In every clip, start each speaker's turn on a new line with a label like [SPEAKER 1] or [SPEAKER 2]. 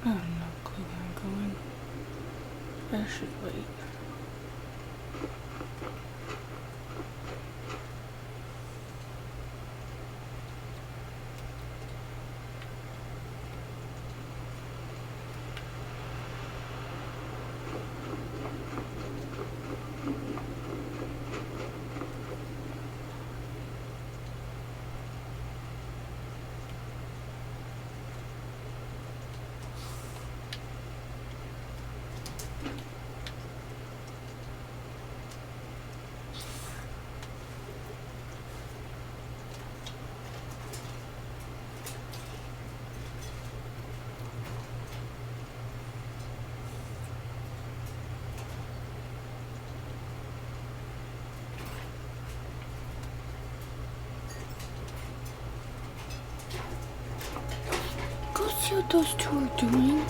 [SPEAKER 1] I have no clue where I'm going. I should wait. Go see what those two are doing.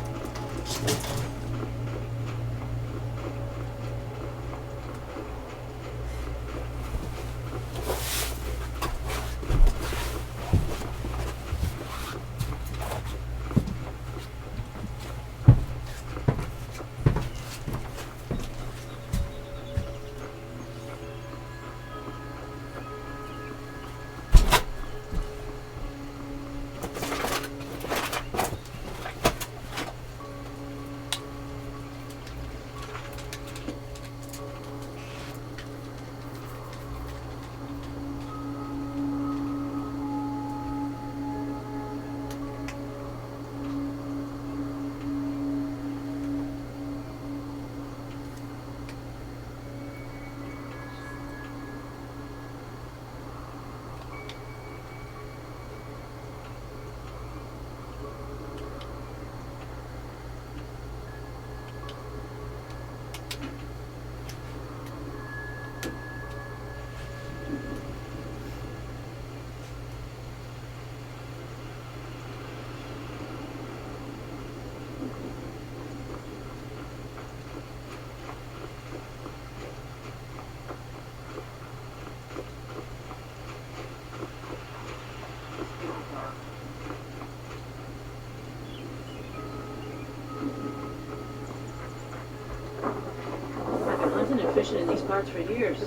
[SPEAKER 2] I've been hunting and fishing in these parts for years.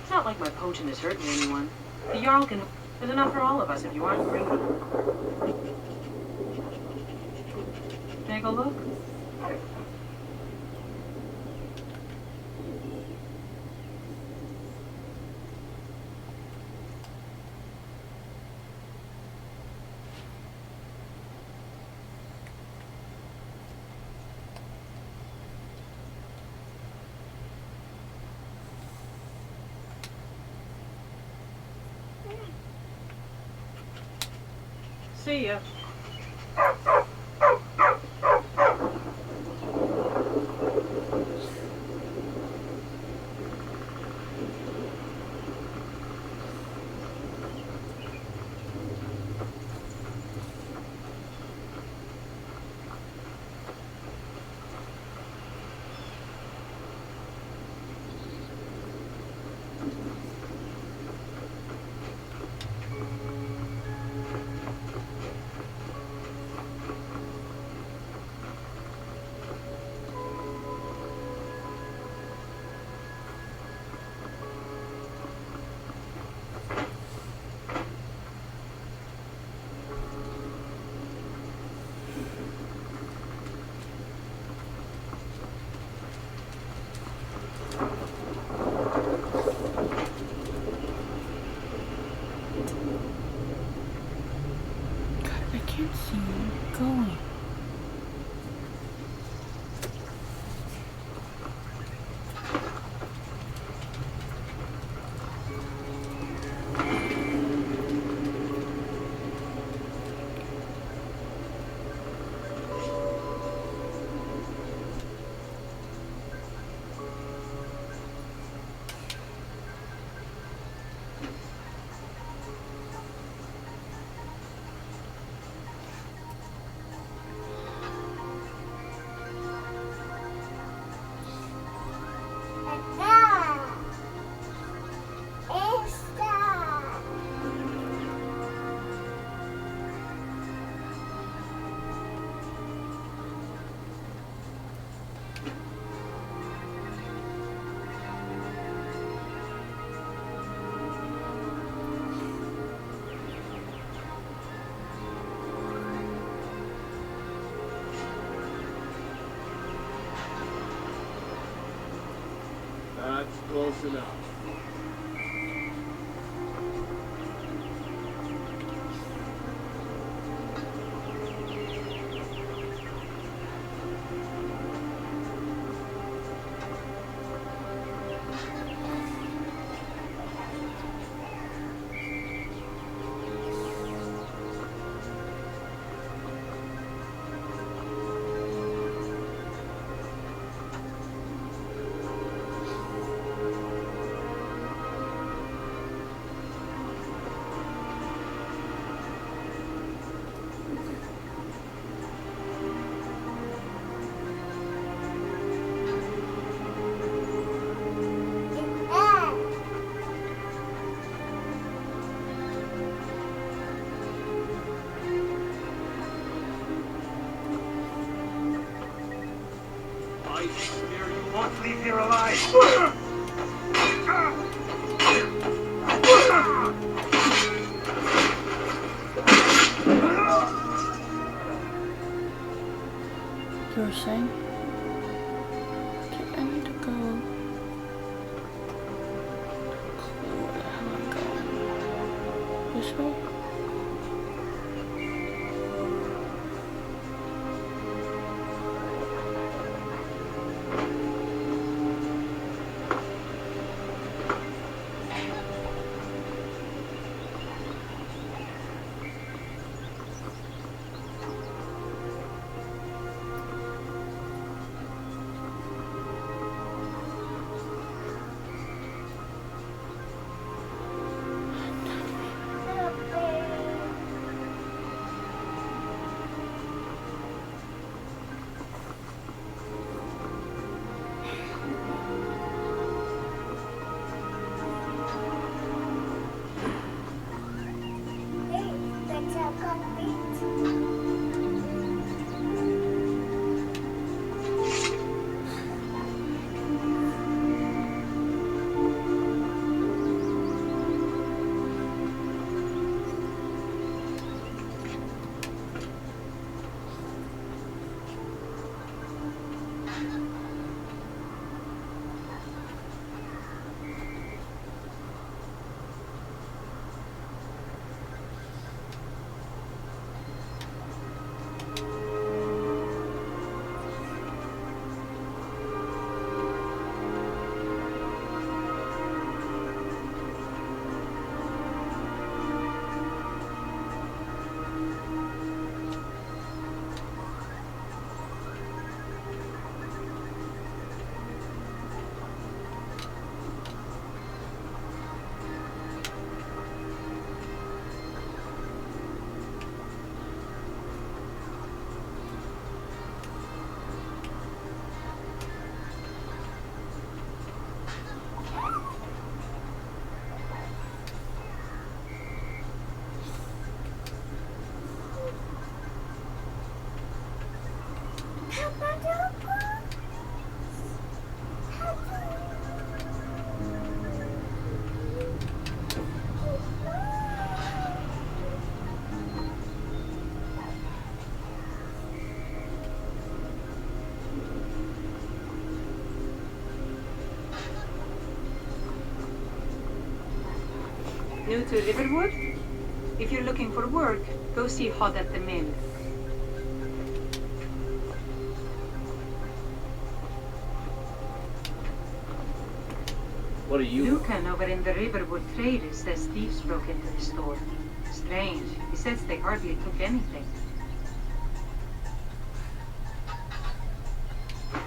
[SPEAKER 2] It's not like my poaching is hurting anyone. The Jarl can... There's enough for all of us if you aren't greedy. Take a look. See ya.
[SPEAKER 3] That's close enough.
[SPEAKER 4] I swear you won't leave here alive.
[SPEAKER 1] You were saying? Okay, I need to go. Clue where the hell I'm going. This way?
[SPEAKER 2] New to Riverwood? If you're looking for work, go see Hod at the mill.
[SPEAKER 3] What are you?
[SPEAKER 2] Lucan over in the Riverwood Trader says thieves broke into the store. Strange. He says they hardly took anything.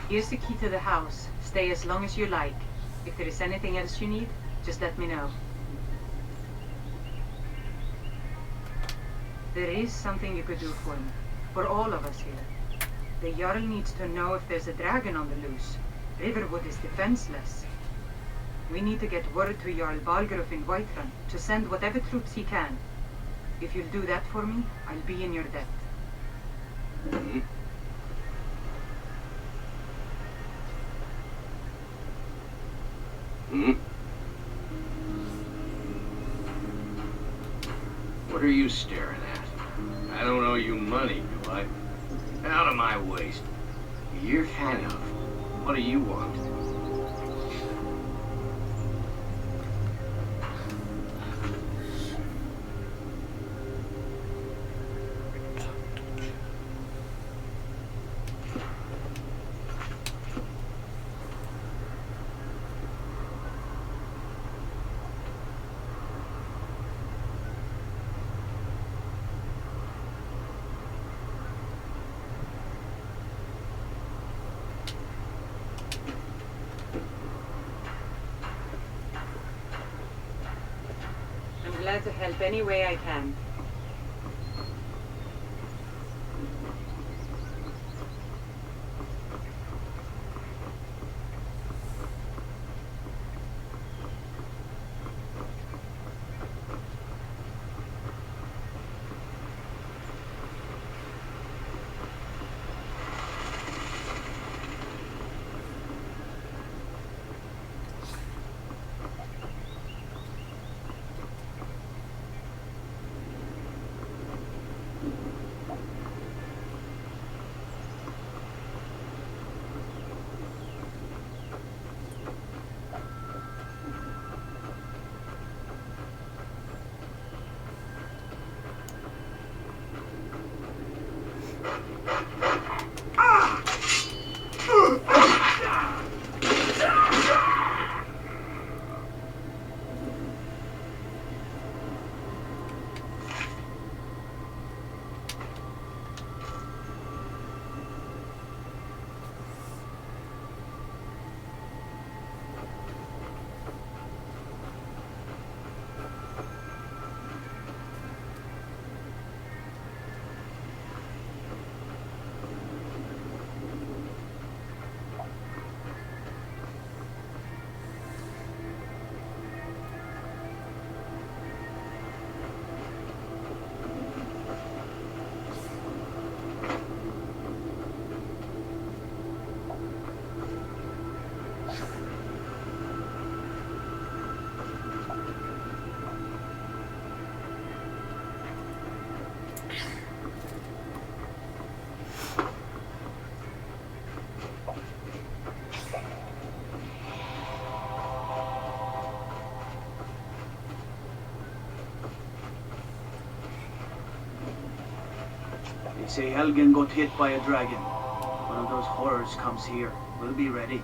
[SPEAKER 2] Here's the key to the house. Stay as long as you like. If there is anything else you need, just let me know. There is something you could do for me. For all of us here. The Jarl needs to know if there's a dragon on the loose. Riverwood is defenseless. We need to get word to Jarl Balgruf in Whiterun to send whatever troops he can. If you'll do that for me, I'll be in your debt.
[SPEAKER 3] Mm-hmm. Hmm? What are you staring at? I don't owe you money, do I? Out of my waist. You're kind of... What do you want?
[SPEAKER 2] glad to help any way I can.
[SPEAKER 5] They say Helgen got hit by a dragon. One of those horrors comes here. We'll be ready.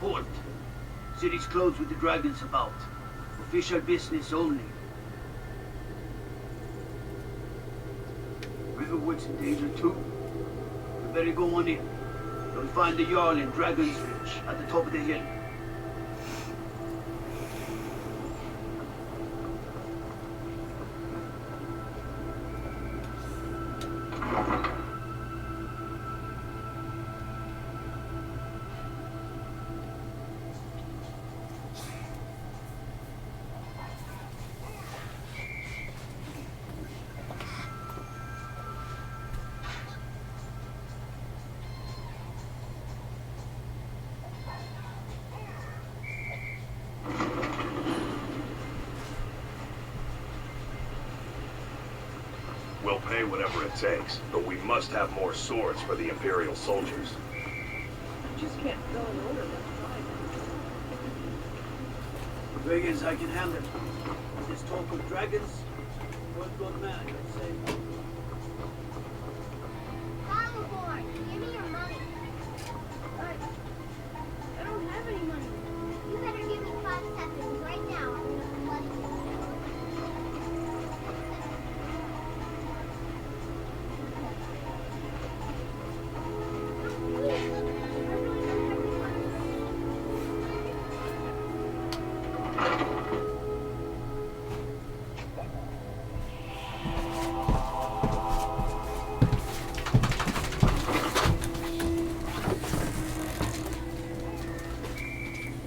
[SPEAKER 5] Halt! City's closed with the dragons about. Official business only. Riverwood's in danger too. We better go on in. You'll find the Jarl in Dragon's Ridge at the top of the hill.
[SPEAKER 4] We'll pay whatever it takes, but we must have more swords for the Imperial soldiers.
[SPEAKER 2] Just can't go in order left
[SPEAKER 5] Dragons I can handle. This talk of dragons, one good man, I'd say.
[SPEAKER 6] Battleborn, give me your money. I don't have any money. You better give me 5 seconds right now. I'm gonna flood you.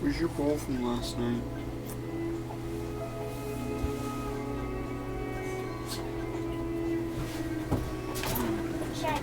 [SPEAKER 1] Where's your ball from last night?
[SPEAKER 6] Check.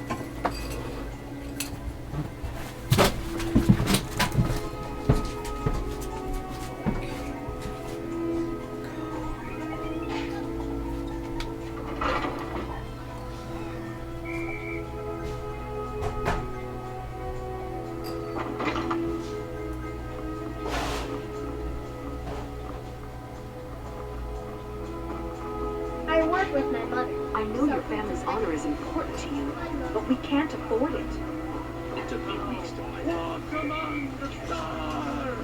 [SPEAKER 6] I work with my mother.
[SPEAKER 7] I know your family's honor is important to you, but we can't afford it.
[SPEAKER 5] It took me weeks to find out. Come on, the star!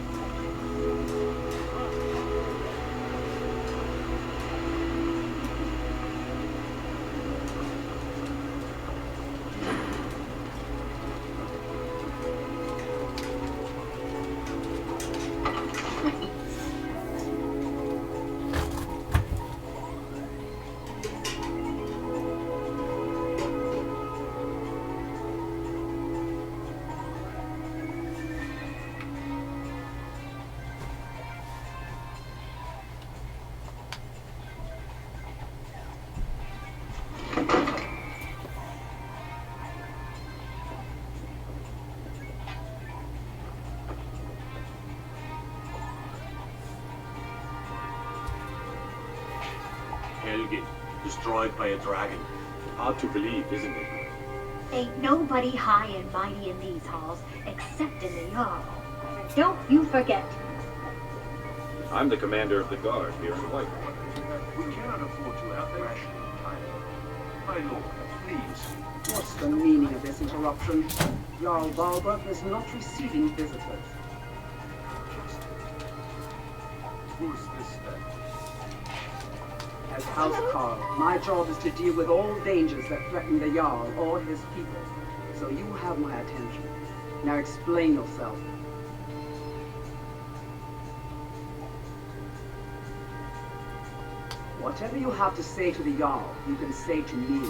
[SPEAKER 4] Helgen, destroyed by a dragon. Hard to believe, isn't it?
[SPEAKER 7] Ain't nobody high and mighty in these halls except in the Jarl. Don't you forget.
[SPEAKER 4] I'm the commander of the guard here in White.
[SPEAKER 3] We cannot afford to have rational time. My lord, please.
[SPEAKER 8] What's the meaning of this interruption? Jarl Balgruuf is not receiving visitors.
[SPEAKER 3] Who's this then?
[SPEAKER 8] As Housecarl, my job is to deal with all dangers that threaten the Jarl or his people. So you have my attention. Now explain yourself. Whatever you have to say to the Jarl, you can say to me.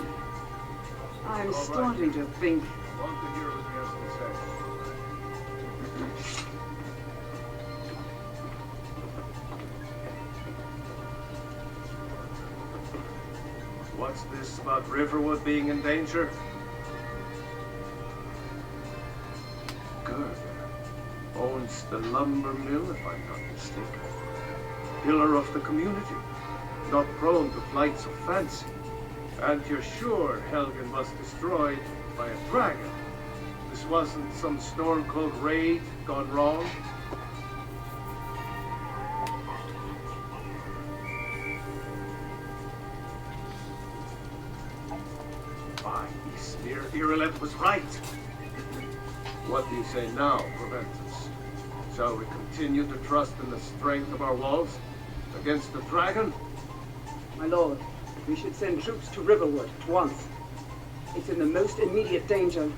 [SPEAKER 8] I'm starting to think.
[SPEAKER 3] I want to hear what he has to say. What's this about Riverwood being in danger? Gerda owns the lumber mill, if I'm not mistaken. Pillar of the community, not prone to flights of fancy. And you're sure Helgen was destroyed by a dragon? This wasn't some storm-cold raid gone wrong? By Ysmir, Ireland was right. What do you say now, Proventus? Shall we continue to trust in the strength of our walls against the dragon?
[SPEAKER 8] My lord, we should send troops to Riverwood at once. It's in the most immediate danger.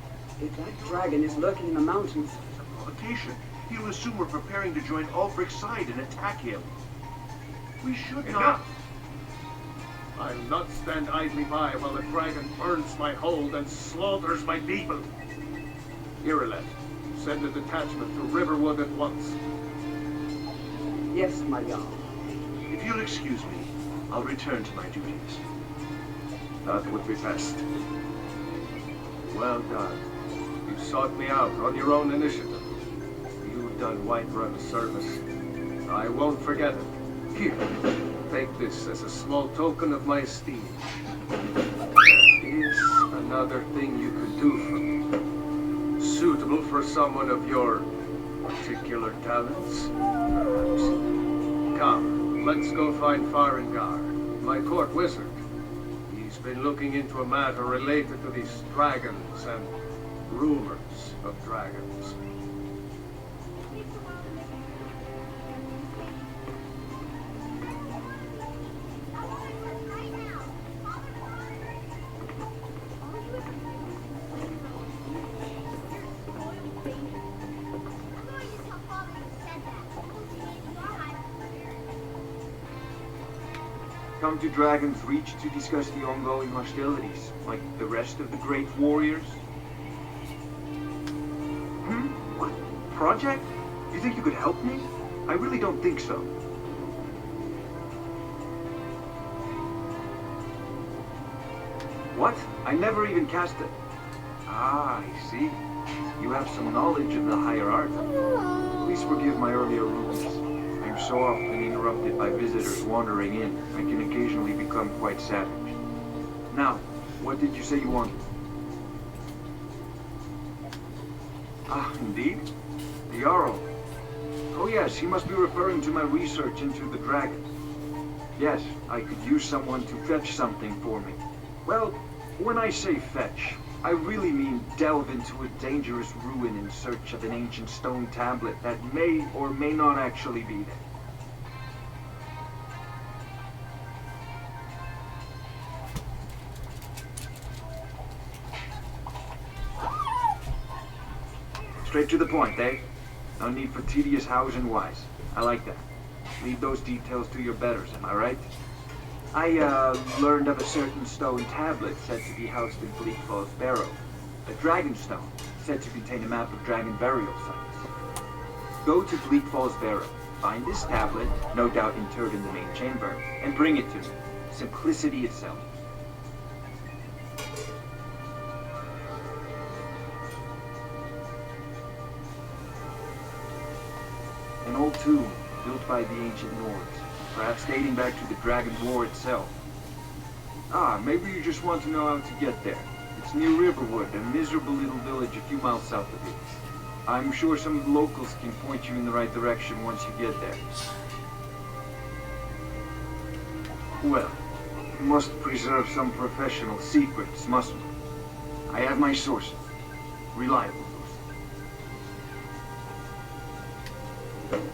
[SPEAKER 8] If that dragon is lurking in the mountains.
[SPEAKER 3] It's a provocation. He'll assume we're preparing to join Ulfric's side and attack him. We should not. I'll not stand idly by while the dragon burns my hold and slaughters my people. Ireland, send a detachment to Riverwood at once.
[SPEAKER 8] Yes, my Jarl.
[SPEAKER 3] If you'll excuse me, I'll return to my duties. That would be best. Well done. You sought me out on your own initiative. You've done Whiterun a service. I won't forget it. Here, take this as a small token of my esteem. There is another thing you could do for me. Suitable for someone of your particular talents, perhaps. Come, let's go find Farengar, my court wizard. He's been looking into a matter related to these dragons and rumors of dragons.
[SPEAKER 9] come to Dragon's Reach to discuss the ongoing hostilities, like the rest of the great warriors? What? Project? You think you could help me? I really don't think so. What? I never even cast it. Ah, I see. You have some knowledge of the higher art. Please forgive my earlier rudeness. I am so often interrupted by visitors wandering in. I can occasionally become quite savage. Now, what did you say you wanted? Ah, indeed? The Jarl. Oh yes, he must be referring to my research into the dragons. Yes, I could use someone to fetch something for me. Well, when I say fetch, I really mean delve into a dangerous ruin in search of an ancient stone tablet that may or may not actually be there. Straight to the point, eh? No need for tedious hows and whys. I like that. Leave those details to your betters, am I right? I, learned of a certain stone tablet said to be housed in Bleak Falls Barrow. A dragon stone, said to contain a map of dragon burial sites. Go to Bleak Falls Barrow, find this tablet, no doubt interred in the main chamber, and bring it to me. Simplicity itself. An old tomb, built by the ancient Nords, perhaps dating back to the Dragon War itself. Ah, maybe you just want to know how to get there. It's near Riverwood, a miserable little village a few miles south of here. I'm sure some of the locals can point you in the right direction once you get there. Well, we must preserve some professional secrets, mustn't we? I have my sources. Reliable sources.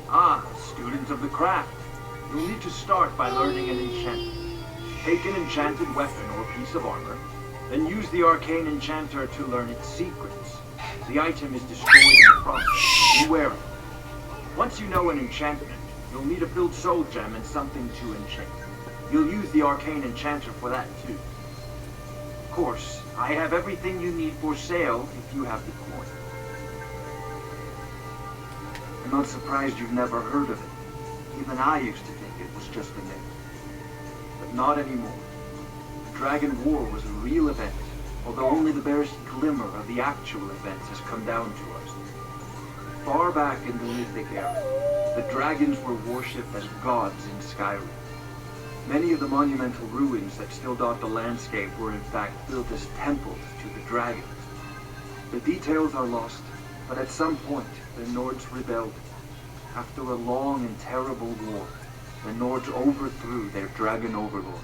[SPEAKER 9] Ah, student of the craft. You'll need to start by learning an enchantment. Take an enchanted weapon or piece of armor, then use the arcane enchanter to learn its secrets. The item is destroyed in the process. Beware of it. Once you know an enchantment, you'll need a filled soul gem and something to enchant. You'll use the arcane enchanter for that too. Of course, I have everything you need for sale if you have the coin. I'm not surprised you've never heard of it. Even I used to think it was just a myth. But not anymore. The Dragon War was a real event, although only the barest glimmer of the actual events has come down to us. Far back in the mythic era, the dragons were worshipped as gods in Skyrim. Many of the monumental ruins that still dot the landscape were in fact built as temples to the dragons. The details are lost, but at some point the Nords rebelled. After a long and terrible war, the Nords overthrew their dragon overlord.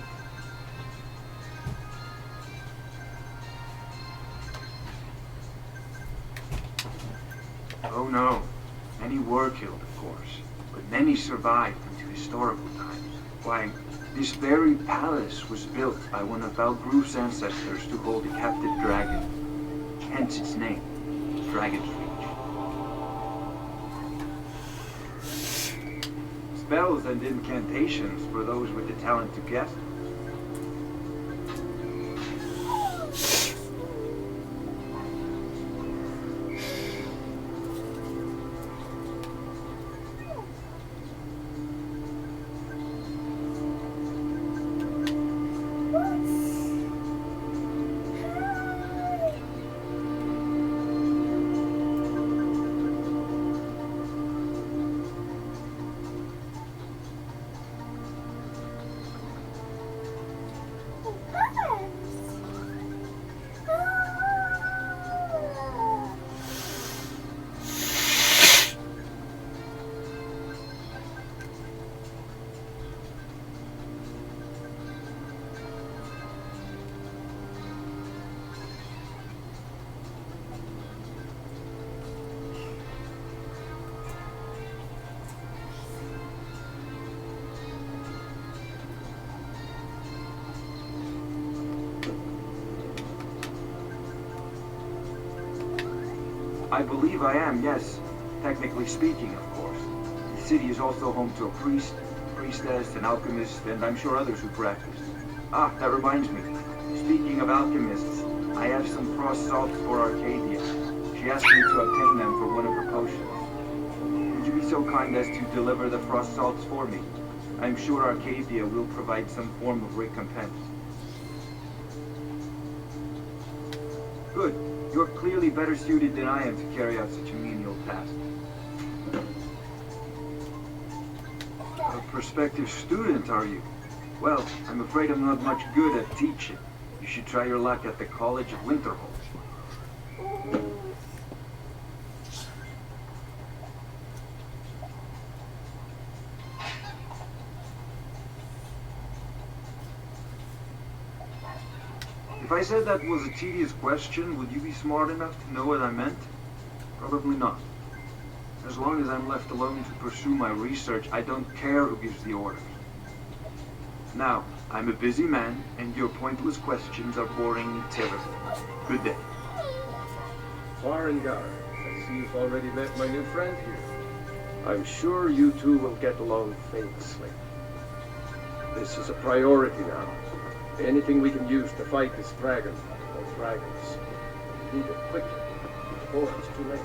[SPEAKER 9] Oh no, many were killed, of course, but many survived into historical times. Why, this very palace was built by one of Valgroof's ancestors to hold a captive dragon. Hence its name, Dragon's Reach. Spells and incantations for those with the talent to guess. I believe I am, yes. Technically speaking, of course. The city is also home to a priest, priestess, an alchemist, and I'm sure others who practice. Ah, that reminds me. Speaking of alchemists, I have some frost salts for Arcadia. She asked me to obtain them for one of her potions. Would you be so kind as to deliver the frost salts for me? I'm sure Arcadia will provide some form of recompense. Good. You're clearly better suited than I am to carry out such a menial task. A prospective student, are you? Well, I'm afraid I'm not much good at teaching. You should try your luck at the College of Winterhold. If I said that was a tedious question, would you be smart enough to know what I meant? Probably not. As long as I'm left alone to pursue my research, I don't care who gives the orders. Now, I'm a busy man, and your pointless questions are boring me terribly. Good day.
[SPEAKER 3] Farengar, I see you've already met my new friend here. I'm sure you two will get along famously. This is a priority now. Anything we can use to fight this dragon, or dragons, we need it quickly, before it's too late.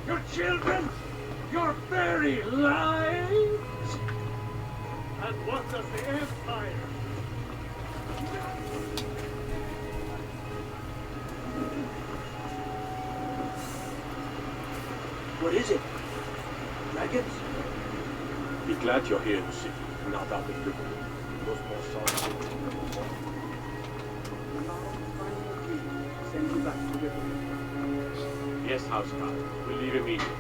[SPEAKER 10] Your children, your very lives. And what does the Empire?
[SPEAKER 5] What is it? Dragons?
[SPEAKER 4] Be glad you're here in the city, not out in the blue. Those more sorry.
[SPEAKER 8] Send you back to the river.
[SPEAKER 4] Yes, Housecarl. We'll leave immediately.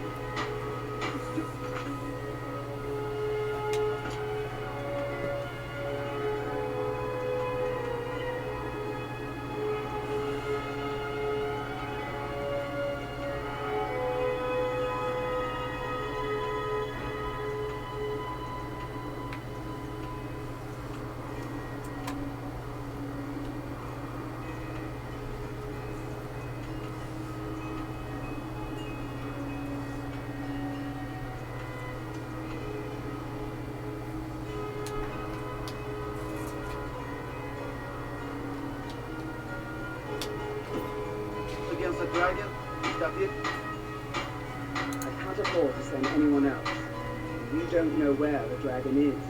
[SPEAKER 5] Against the dragon? Is that it?
[SPEAKER 8] I can't afford to send anyone else. We don't know where the dragon is.